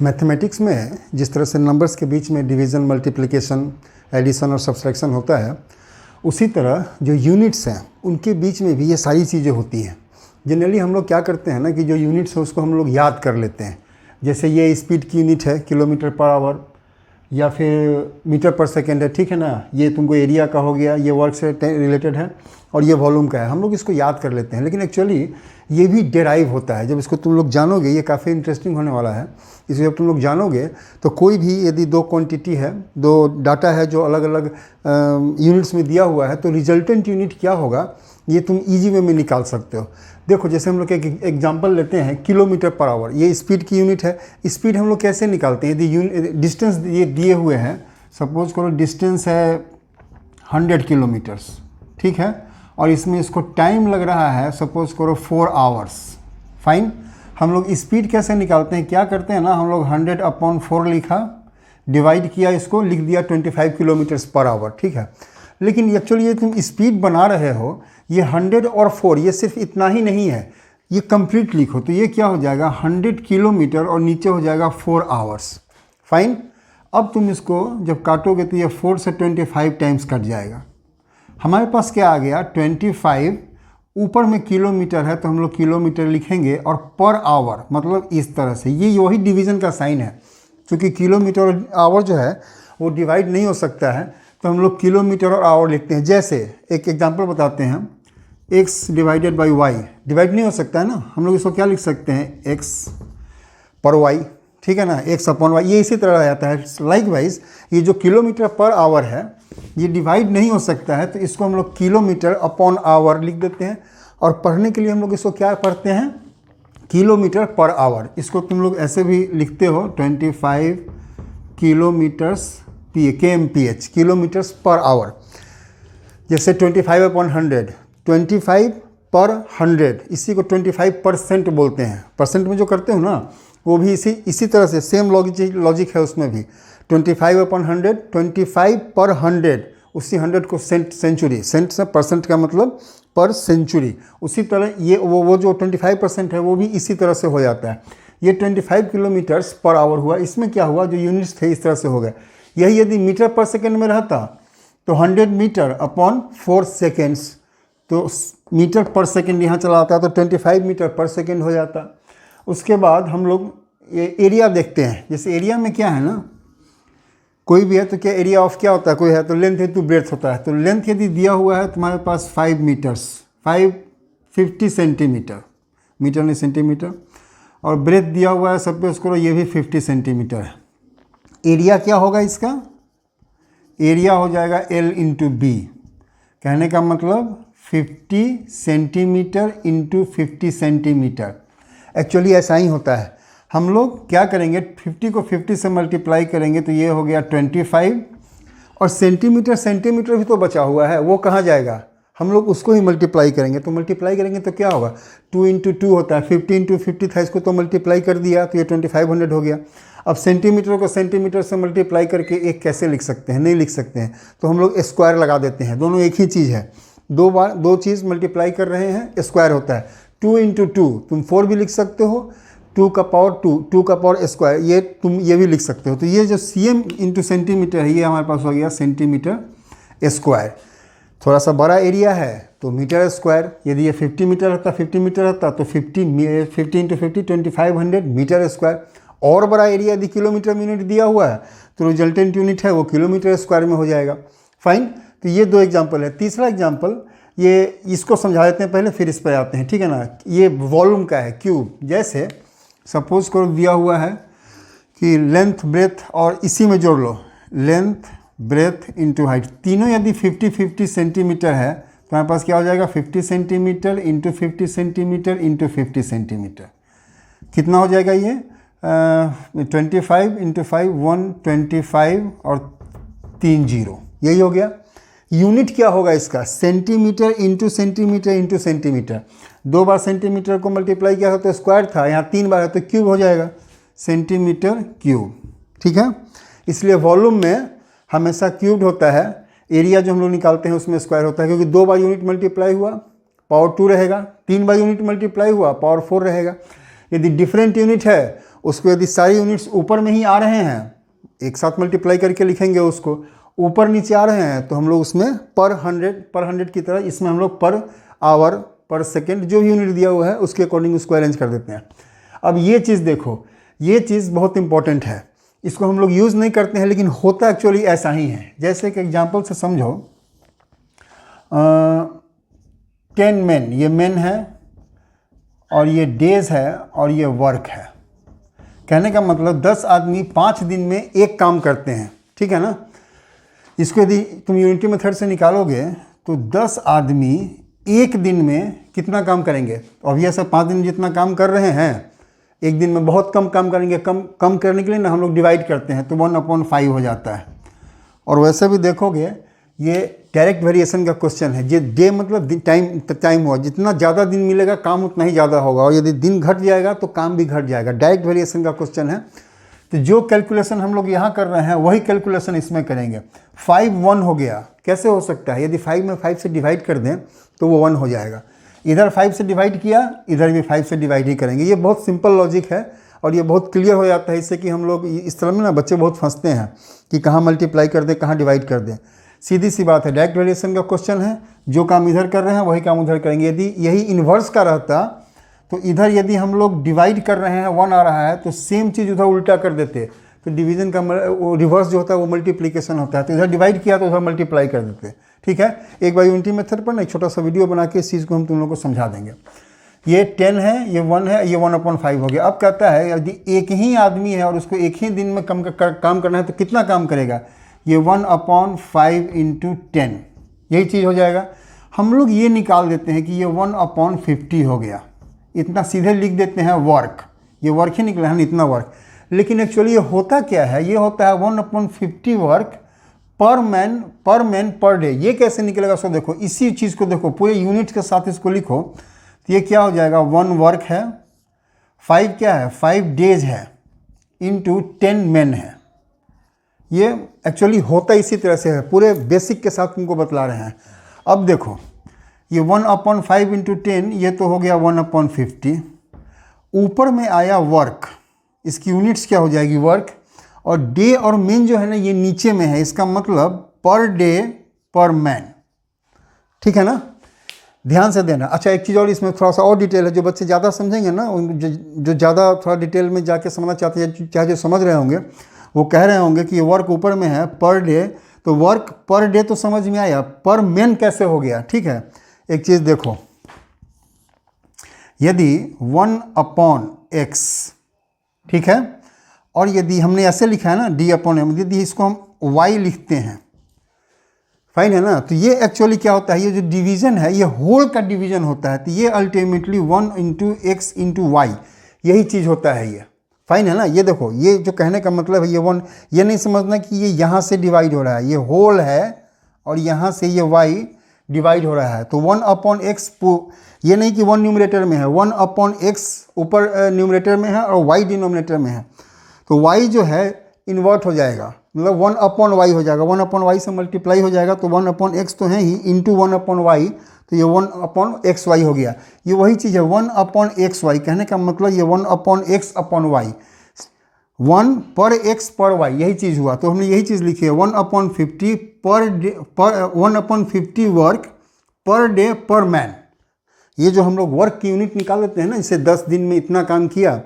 Mathematics में जिस तरह से नंबर्स के बीच में डिवीज़न, मल्टीप्लिकेशन, एडिशन और सब्सट्रैक्शन होता है, उसी तरह जो यूनिट्स हैं उनके बीच में भी ये सारी चीज़ें होती हैं। जनरली हम लोग क्या करते हैं ना कि जो यूनिट्स है उसको हम लोग याद कर लेते हैं। जैसे ये स्पीड की यूनिट है किलोमीटर पर आवर या फिर मीटर पर सेकेंड है, ठीक है ना। ये तुमको एरिया का हो गया, ये वर्क से रिलेटेड है, और ये वॉल्यूम का है। हम लोग इसको याद कर लेते हैं, लेकिन एक्चुअली ये भी डेराइव होता है। जब इसको तुम लोग जानोगे, ये काफ़ी इंटरेस्टिंग होने वाला है। इसलिए जब तुम लोग जानोगे तो कोई भी यदि दो क्वांटिटी है, दो डाटा है जो अलग अलग यूनिट्स में दिया हुआ है, तो रिजल्टेंट यूनिट क्या होगा ये तुम ईजी वे में निकाल सकते हो। देखो, जैसे हम लोग एक एग्जांपल लेते हैं, किलोमीटर पर आवर, ये स्पीड की यूनिट है। स्पीड हम लोग कैसे निकालते हैं? यदि डिस्टेंस ये दिए हुए हैं, सपोज करो डिस्टेंस है 100 किलोमीटर्स, ठीक है, और इसमें इसको टाइम लग रहा है सपोज करो 4 आवर्स। फाइन। हम लोग स्पीड कैसे निकालते हैं? क्या करते हैं ना, हम लोग 100/4 लिखा, डिवाइड किया, इसको लिख दिया 25 किलोमीटर्स पर आवर, ठीक है। लेकिन एक्चुअली ये तुम स्पीड बना रहे हो, ये 100 और 4, ये सिर्फ इतना ही नहीं है, ये कंप्लीट लिखो। तो ये क्या हो जाएगा, 100 किलोमीटर और नीचे हो जाएगा 4 आवर्स। फाइन। अब तुम इसको जब काटोगे तो ये 4 से 25 टाइम्स कट जाएगा। हमारे पास क्या आ गया, 25, ऊपर में किलोमीटर है तो हम लोग किलोमीटर लिखेंगे, और पर आवर मतलब इस तरह से, ये वही डिवीज़न का साइन है। क्योंकि किलोमीटर और आवर जो है वो डिवाइड नहीं हो सकता है, तो हम लोग किलोमीटर और आवर लिखते हैं। जैसे एक एग्जांपल बताते हैं, x divided by y divide नहीं हो सकता है ना, हम लोग इसको क्या लिख सकते हैं, x पर y, ठीक है ना, x/y, ये इसी तरह रहता है। लाइकवाइज ये जो किलोमीटर पर आवर है ये डिवाइड नहीं हो सकता है, तो इसको हम लोग किलोमीटर अपॉन आवर लिख देते हैं। और पढ़ने के लिए हम लोग इसको क्या पढ़ते हैं, किलोमीटर पर आवर। इसको तुम लोग ऐसे भी लिखते हो, 25 kilometres kmph, kilometres per hour. जैसे 25/100, 25 पर 100, इसी को 25% बोलते हैं। परसेंट में जो करते हो ना, वो भी इसी तरह से सेम लॉजिक है उसमें भी। 25/100, 25 पर 100, उसी 100 को सेंचुरी, सेंट से परसेंट का मतलब पर सेंचुरी। उसी तरह ये वो जो 25% है वो भी इसी तरह से हो जाता है। ये 25 किलोमीटर्स पर आवर हुआ। इसमें क्या हुआ, जो यूनिट्स थे इस तरह से हो गए। यही यदि मीटर पर सेकेंड में रहता तो 100 मीटर अपॉन 4 सेकेंड्स, तो मीटर पर सेकेंड यहाँ चला आता तो 25 मीटर पर सेकेंड हो जाता। उसके बाद हम लोग ये एरिया देखते हैं। जैसे एरिया में क्या है ना, कोई भी है तो क्या एरिया ऑफ क्या होता है, कोई है तो लेंथ इनटू ब्रेथ होता है। तो लेंथ यदि दिया हुआ है तुम्हारे पास 5 मीटर्स, 50 सेंटीमीटर, मीटर नहीं सेंटीमीटर, और ब्रेथ दिया हुआ है सपोज करो ये भी 50 सेंटीमीटर है। एरिया क्या होगा इसका, एरिया हो जाएगा L इंटू बी। कहने का मतलब 50 सेंटीमीटर इंटू 50 सेंटीमीटर। एक्चुअली ऐसा ही होता है। हम लोग क्या करेंगे, 50 को 50 से मल्टीप्लाई करेंगे तो ये हो गया 25, और सेंटीमीटर, सेंटीमीटर भी तो बचा हुआ है, वो कहाँ जाएगा, हम लोग उसको ही मल्टीप्लाई करेंगे। तो मल्टीप्लाई करेंगे तो क्या होगा, 2 इंटू 2 होता है, 50 इंटू 50 था, इसको तो मल्टीप्लाई कर दिया तो ये 2500 हो गया। अब सेंटीमीटर को सेंटीमीटर से मल्टीप्लाई करके एक कैसे लिख सकते हैं, नहीं लिख सकते हैं, तो हम लोग स्क्वायर लगा देते हैं। दोनों एक ही चीज़ है, दो चीज़ मल्टीप्लाई कर रहे हैं, स्क्वायर होता है। 2 इंटू 2 तुम 4 भी लिख सकते हो, 2 का पावर 2, 2 का पावर स्क्वायर, ये तुम ये भी लिख सकते हो। तो ये जो cm इंटू सेंटीमीटर है, ये हमारे पास हो गया सेंटीमीटर स्क्वायर। थोड़ा सा बड़ा एरिया है तो मीटर स्क्वायर। यदि ये 50 मीटर रहता, 50 मीटर रहता तो 50 इंटू 50 2500 मीटर स्क्वायर। और बड़ा एरिया यदि किलोमीटर में यूनिट दिया हुआ है तो रिजल्टेंट यूनिट है वो किलोमीटर स्क्वायर में हो जाएगा। फाइन। तो ये 2 एग्जाम्पल है। तीसरा एग्जाम्पल, ये इसको समझा देते हैं पहले, फिर इस पर आते हैं, ठीक है ना। ये वॉल्यूम का है, क्यूब। जैसे सपोज करो दिया हुआ है कि लेंथ, ब्रेथ, और इसी में जोड़ लो, लेंथ, ब्रेथ इंटू हाइट, तीनों यदि 50-50 सेंटीमीटर है तो हमारे पास क्या हो जाएगा, 50 centimetre into 50 centimetre into 50 centimetre. कितना हो जाएगा ये, 25 इंटू 5 125 और 3 0, यही हो गया। यूनिट क्या होगा इसका, centimetre into centimetre into centimetre. 2 बार सेंटीमीटर को मल्टीप्लाई किया था तो स्क्वायर था, यहाँ 3 बार है तो क्यूब हो जाएगा, सेंटीमीटर क्यूब, ठीक है। इसलिए वॉल्यूम में हमेशा क्यूब्ड होता है। एरिया जो हम लोग निकालते हैं उसमें स्क्वायर होता है, क्योंकि 2 बार यूनिट मल्टीप्लाई हुआ पावर 2 रहेगा, 3 बार यूनिट मल्टीप्लाई हुआ पावर 4 रहेगा। यदि डिफरेंट यूनिट है उसको यदि सारी यूनिट्स ऊपर में ही आ रहे हैं, एक साथ मल्टीप्लाई करके लिखेंगे उसको, ऊपर नीचे आ रहे हैं तो हम लोग उसमें पर हंड्रेड की तरह इसमें हम लोग पर आवर पर सेकेंड जो भी यूनिट दिया हुआ है उसके अकॉर्डिंग उसको अरेंज कर देते हैं। अब ये चीज़ देखो, ये चीज़ बहुत इंपॉर्टेंट है, इसको हम लोग यूज़ नहीं करते हैं लेकिन होता एक्चुअली ऐसा ही है। जैसे कि एग्जांपल से समझो 10 men, ये मेन है और ये डेज है और ये वर्क है। कहने का मतलब 10 आदमी 5 दिन में एक काम करते हैं, ठीक है ना। इसको यदि तुम यूनिटी मेथड से निकालोगे तो 10 आदमी एक दिन में कितना काम करेंगे। ऑब्वियस है 5 दिन में जितना काम कर रहे हैं एक दिन में बहुत कम काम करेंगे। कम करने के लिए ना हम लोग डिवाइड करते हैं तो 1/5 हो जाता है। और वैसे भी देखोगे ये डायरेक्ट वेरिएशन का क्वेश्चन है। ये डे मतलब टाइम हुआ, जितना ज़्यादा दिन मिलेगा काम उतना ही ज़्यादा होगा, और यदि दिन घट जाएगा तो काम भी घट जाएगा। डायरेक्ट वेरिएशन का क्वेश्चन है। तो जो कैलकुलेशन हम लोग यहाँ कर रहे हैं वही कैलकुलेशन इसमें करेंगे। 5 1 हो गया, कैसे हो सकता है। यदि 5 में 5 से डिवाइड कर दें तो वो 1 हो जाएगा। इधर 5 से डिवाइड किया, इधर भी 5 से डिवाइड ही करेंगे। ये बहुत सिंपल लॉजिक है और ये बहुत क्लियर हो जाता है इससे कि हम लोग इस तरह में ना बच्चे बहुत फंसते हैं कि कहाँ मल्टीप्लाई कर दें कहाँ डिवाइड कर दें। सीधी सी बात है, डायरेक्ट वेरिएशन का क्वेश्चन है, जो काम इधर कर रहे हैं वही काम उधर करेंगे। यदि यही इन्वर्स का रहता तो इधर यदि हम लोग डिवाइड कर रहे हैं 1 आ रहा है तो सेम चीज़ उधर उल्टा कर देते, तो डिवीजन का वो रिवर्स जो होता है वो मल्टीप्लिकेशन होता है। तो इधर डिवाइड किया तो उधर मल्टीप्लाई कर देते, ठीक है। एक बार यूनिटी मेथड पर ना एक छोटा सा वीडियो बना के इस चीज़ को हम तुम लोग को समझा देंगे। ये 10 है, ये 1 है, ये 1/5 हो गया। अब कहता है यदि एक ही आदमी है और उसको एक ही दिन में काम करना है तो कितना काम करेगा। ये 1/5 × 10 यही चीज़ हो जाएगा। हम लोग ये निकाल देते हैं कि ये 1/50 हो गया। इतना सीधे लिख देते हैं वर्क, ये वर्क ही निकला है ना, इतना वर्क। लेकिन एक्चुअली ये होता क्या है, ये होता है 1/50 वर्क पर मैन पर डे। ये कैसे निकलेगा सो देखो, इसी चीज़ को देखो पूरे यूनिट के साथ इसको लिखो तो ये क्या हो जाएगा। 1 वर्क है, 5 क्या है 5 डेज है, इंटू 10 मैन है। ये एक्चुअली होता इसी तरह से है, पूरे बेसिक के साथ तुमको बतला रहे हैं। अब देखो ये 1/5 × 10 ये तो हो गया 1/50। ऊपर में आया वर्क, इसकी यूनिट्स क्या हो जाएगी वर्क, और डे और मैन जो है ना ये नीचे में है, इसका मतलब पर डे पर मैन, ठीक है ना। ध्यान से देना। अच्छा एक चीज़ और इसमें थोड़ा सा और डिटेल है, जो बच्चे ज़्यादा समझेंगे ना, जो ज़्यादा थोड़ा डिटेल में जाके समझना चाहते हैं, चाहे जो समझ रहे होंगे वो कह रहे होंगे कि ये वर्क ऊपर में है पर डे, तो वर्क पर डे तो समझ में आया, पर मैन कैसे हो गया। ठीक है, एक चीज़ देखो, यदि 1/x, ठीक है, और यदि हमने ऐसे लिखा है ना d/m, यदि इसको हम y लिखते हैं, फाइन है ना, तो ये एक्चुअली क्या होता है, ये जो डिवीजन है ये होल का डिवीजन होता है, तो ये अल्टीमेटली 1 × x × y यही चीज़ होता है ये, फाइन है ना। ये देखो, ये जो कहने का मतलब है ये 1, ये नहीं समझना कि ये यहाँ से डिवाइड हो रहा है, ये होल है और यहाँ से ये y डिवाइड हो रहा है। तो 1/x, ये नहीं कि 1 न्यूमरेटर में है, 1/x ऊपर न्यूमरेटर में है और y डिनोमिनेटर में है, तो y जो है इन्वर्ट हो जाएगा, मतलब 1/y हो जाएगा, 1/y से मल्टीप्लाई हो जाएगा, तो 1/x तो है ही, इंटू 1/y, तो ये 1/xy हो गया। ये वही चीज़ है 1/xy, कहने का मतलब ये 1/x/y, 1 पर x पर y, यही चीज़ हुआ। तो हमने यही चीज़ लिखी है 1/50 per day, 1/50 work per day पर मैन। ये जो हम लोग वर्क की यूनिट निकाल लेते हैं ना, इसे 10 दिन में इतना काम किया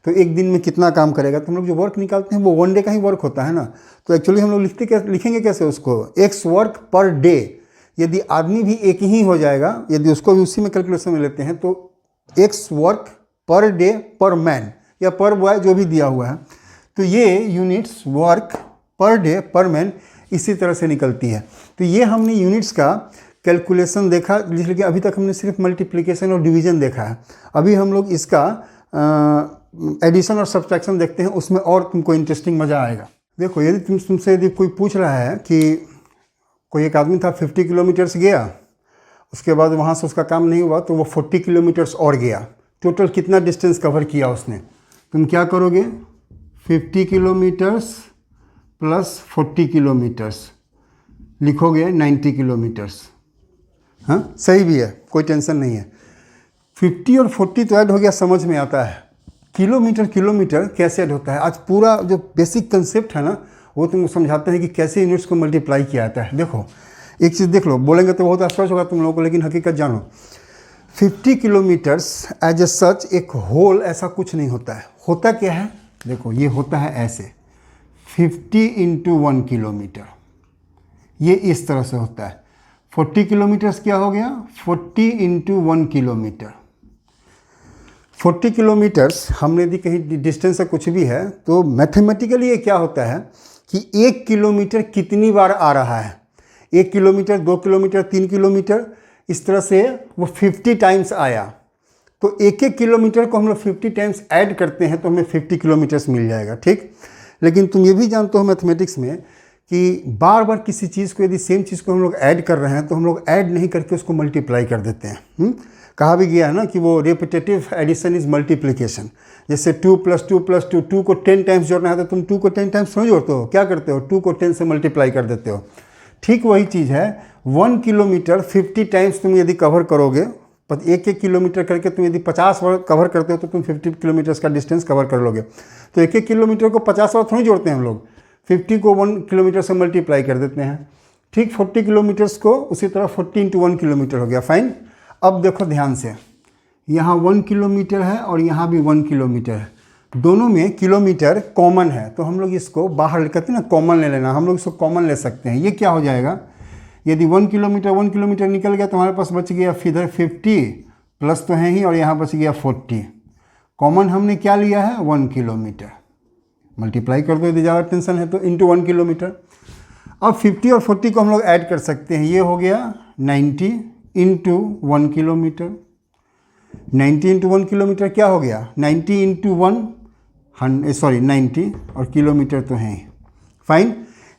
तो एक दिन में कितना काम करेगा, तो हम लोग जो वर्क निकालते हैं वो 1 डे का ही वर्क होता है ना। तो एक्चुअली हम लोग लिखेंगे कैसे उसको, x वर्क पर डे। यदि आदमी भी एक ही हो जाएगा, यदि उसको भी उसी में कैलकुलेशन में लेते हैं, तो x वर्क पर डे पर मैन या पर बॉय जो भी दिया हुआ है, तो ये यूनिट्स वर्क पर डे पर मैन इसी तरह से निकलती है। तो ये हमने यूनिट्स का कैलकुलेशन देखा, लेकिन अभी तक हमने सिर्फ मल्टीप्लिकेशन और डिवीजन देखा है। अभी हम लोग इसका एडिशन और सब्सट्रैक्शन देखते हैं, उसमें और तुमको इंटरेस्टिंग मज़ा आएगा। देखो, यदि तुमसे यदि कोई पूछ रहा है कि कोई एक आदमी था 50 किलोमीटर्स गया, उसके बाद वहाँ से उसका काम नहीं हुआ तो वो 40 किलोमीटर्स और गया, टोटल कितना डिस्टेंस कवर किया उसने, तुम क्या करोगे, 50 किलोमीटर्स प्लस 40 किलोमीटर्स लिखोगे 90 किलोमीटर्स। हाँ, सही भी है, कोई टेंशन नहीं है। 50 और 40 तो ऐड हो गया, समझ में आता है किलोमीटर किलोमीटर कैसे ऐड होता है। आज पूरा जो बेसिक कंसेप्ट है ना वो तुमको समझाते हैं कि कैसे यूनिट्स को मल्टीप्लाई किया जाता है। देखो एक चीज़ देख लो, बोलेंगे तो बहुत आश्चर्य होगा तुम लोगों को, लेकिन हकीकत जानो 50 किलोमीटर्स एज ए सच एक होल ऐसा कुछ नहीं होता है। होता क्या है, देखो ये होता है ऐसे 50 इंटू 1 किलोमीटर, ये इस तरह से होता है। 40 किलोमीटर्स क्या हो गया, 40 इंटू 1 किलोमीटर। 40 किलोमीटर्स हमने यदि कहीं डिस्टेंस से कुछ भी है तो मैथमेटिकली ये क्या होता है कि 1 किलोमीटर कितनी बार आ रहा है। 1 किलोमीटर, 2 किलोमीटर, 3 किलोमीटर, इस तरह से वो 50 टाइम्स आया। तो एक एक किलोमीटर को हम लोग 50 टाइम्स ऐड करते हैं तो हमें 50 किलोमीटर्स मिल जाएगा, ठीक। लेकिन तुम ये भी जानते हो मैथमेटिक्स में कि बार बार किसी चीज़ को, यदि सेम चीज़ को हम लोग ऐड कर रहे हैं तो हम लोग ऐड नहीं करके उसको मल्टीप्लाई कर देते हैं। कहा भी गया है ना कि वो रिपीटेटिव एडिशन इज मल्टीप्लिकेशन। जैसे 2 + 2 + 2, 2 को 10 टाइम्स जोड़ना है तो तुम 2 को 10 टाइम्स नहीं जोड़ते हो, क्या करते हो, 2 को 10 से मल्टीप्लाई कर देते हो। ठीक वही चीज़ है, 1 किलोमीटर 50 टाइम्स तुम यदि कवर करोगे, एक एक किलोमीटर करके तुम यदि 50 बार कवर करते हो तो तुम 50 किलोमीटर्स का डिस्टेंस कवर कर लोगे। तो एक एक किलोमीटर को 50 बार थोड़ी जोड़ते हैं हम लोग, 50 को 1 किलोमीटर से मल्टीप्लाई कर देते हैं। ठीक 40 किलोमीटर्स को उसी तरह 40 इंटू 1 किलोमीटर हो गया, फाइन। अब देखो ध्यान से, यहाँ 1 किलोमीटर है और यहाँ भी 1 किलोमीटर है, दोनों में किलोमीटर कॉमन है तो हम लोग इसको बाहर कहते हैं ना कॉमन ले लेना, हम लोग इसको कॉमन ले सकते हैं। ये क्या हो जाएगा, यदि 1 किलोमीटर निकल गया तो हमारे पास बच गया इधर 50 प्लस तो है ही और यहाँ बच गया 40। कॉमन हमने क्या लिया है, 1 किलोमीटर, मल्टीप्लाई कर दो यदि ज़्यादा टेंशन है तो, इंटू 1 किलोमीटर। अब 50 और 40 को हम लोग ऐड कर सकते हैं, ये हो गया 90 इंटू 1 किलोमीटर। 90 इंटू 1 किलोमीटर क्या हो गया, 90 इंटू 90 और किलोमीटर तो हैं, फाइन।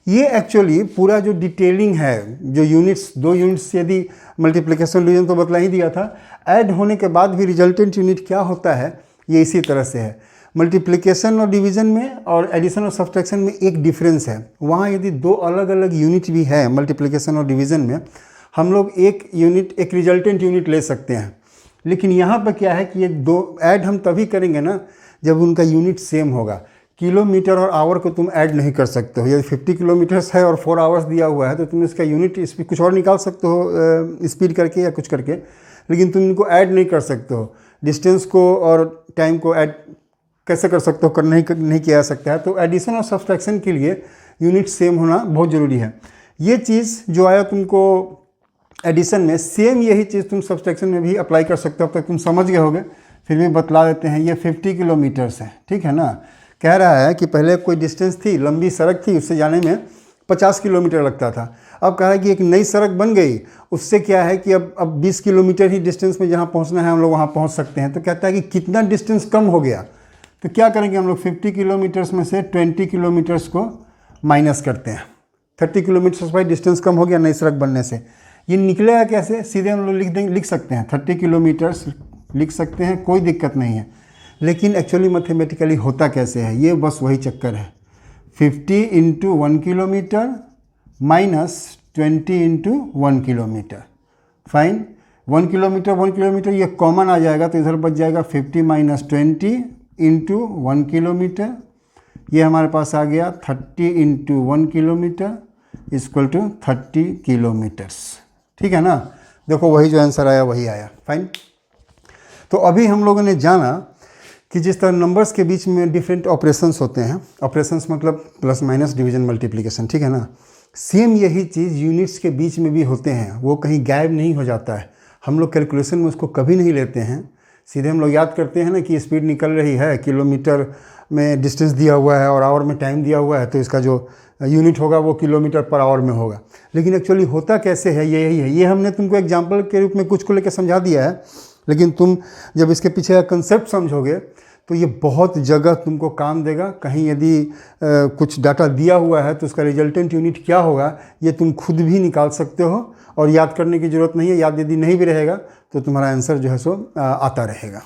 ये एक्चुअली पूरा जो डिटेलिंग है, जो यूनिट्स, 2 यूनिट्स यदि मल्टीप्लिकेशन डिवीजन तो बतला ही दिया था, ऐड होने के बाद भी रिजल्टेंट यूनिट क्या होता है, ये इसी तरह से है। मल्टीप्लिकेशन और डिवीज़न में और एडिशन और सब्सट्रैक्शन में एक डिफरेंस है, वहाँ यदि 2 अलग अलग यूनिट भी है मल्टीप्लिकेशन और डिवीज़न में, हम लोग एक यूनिट, एक रिजल्टेंट यूनिट ले सकते हैं। लेकिन यहाँ पर क्या है कि ये 2 ऐड हम तभी करेंगे ना जब उनका यूनिट सेम होगा। किलोमीटर और आवर को तुम ऐड नहीं कर सकते हो। यदि 50 किलोमीटर्स है और 4 आवर्स दिया हुआ है तो तुम इसका यूनिट स्पीड कुछ और निकाल सकते हो, स्पीड करके या कुछ करके, लेकिन तुम इनको ऐड नहीं कर सकते हो। डिस्टेंस को और टाइम को ऐड कैसे कर सकते हो, नहीं किया जा सकता है। तो एडिशन और सब्सट्रैक्शन के लिए यूनिट सेम होना बहुत ज़रूरी है। ये चीज़ जो आया तुमको एडिशन में, सेम यही चीज़ तुम सब्सट्रैक्शन में भी अप्लाई कर सकते हो। अब तक तुम समझ गए होगे, फिर भी बतला देते हैं। ये 50 किलोमीटर्स है, ठीक है ना। कह रहा है कि पहले कोई डिस्टेंस थी, लंबी सड़क थी, उससे जाने में 50 किलोमीटर लगता था। अब कहा है कि एक नई सड़क बन गई, उससे क्या है कि अब 20 किलोमीटर ही डिस्टेंस में जहाँ पहुँचना है हम लोग वहाँ पहुँच सकते हैं। तो कहता है कि कितना डिस्टेंस कम हो गया, तो क्या करेंगे हम लोग 50 किलोमीटर्स में से 20 किलोमीटर्स को माइनस करते हैं। 30 किलोमीटर्स भाई डिस्टेंस कम हो गया नई सड़क बनने से। ये निकलेगा कैसे, सीधे हम लोग लिख सकते हैं 30 किलोमीटर्स लिख सकते हैं, कोई दिक्कत नहीं है। लेकिन एक्चुअली मैथमेटिकली होता कैसे है, ये बस वही चक्कर है। 50 into 1 kilometre minus 20 into 1 kilometre, fine. 1 kilometre ये कॉमन आ जाएगा तो इधर बच जाएगा 50 माइनस 20 इंटू 1 किलोमीटर। ये हमारे पास आ गया 30 into 1 kilometre equal to 30 kilometres, ठीक है ना। देखो वही जो आंसर आया वही आया, फाइन। तो अभी हम लोगों ने जाना कि जिस तरह नंबर्स के बीच में डिफरेंट ऑपरेशंस होते हैं, ऑपरेशंस मतलब प्लस माइनस डिवीजन मल्टीप्लिकेशन, ठीक है ना। सेम यही चीज़ यूनिट्स के बीच में भी होते हैं, वो कहीं गायब नहीं हो जाता है। हम लोग कैलकुलेशन में उसको कभी नहीं लेते हैं, सीधे हम लोग याद करते हैं ना कि स्पीड निकल रही है, किलोमीटर में डिस्टेंस दिया हुआ है और आवर में टाइम दिया हुआ है, तो इसका जो यूनिट होगा वो किलोमीटर पर आवर में होगा। लेकिन एक्चुअली होता कैसे है, ये यही है। ये हमने तुमको एग्जाम्पल के रूप में कुछ को लेकर समझा दिया है, लेकिन तुम जब इसके पीछे का कंसेप्ट समझोगे तो ये बहुत जगह तुमको काम देगा। कहीं यदि कुछ डाटा दिया हुआ है तो उसका रिजल्टेंट यूनिट क्या होगा ये तुम खुद भी निकाल सकते हो और याद करने की ज़रूरत नहीं है। याद यदि नहीं भी रहेगा तो तुम्हारा आंसर जो है सो आता रहेगा।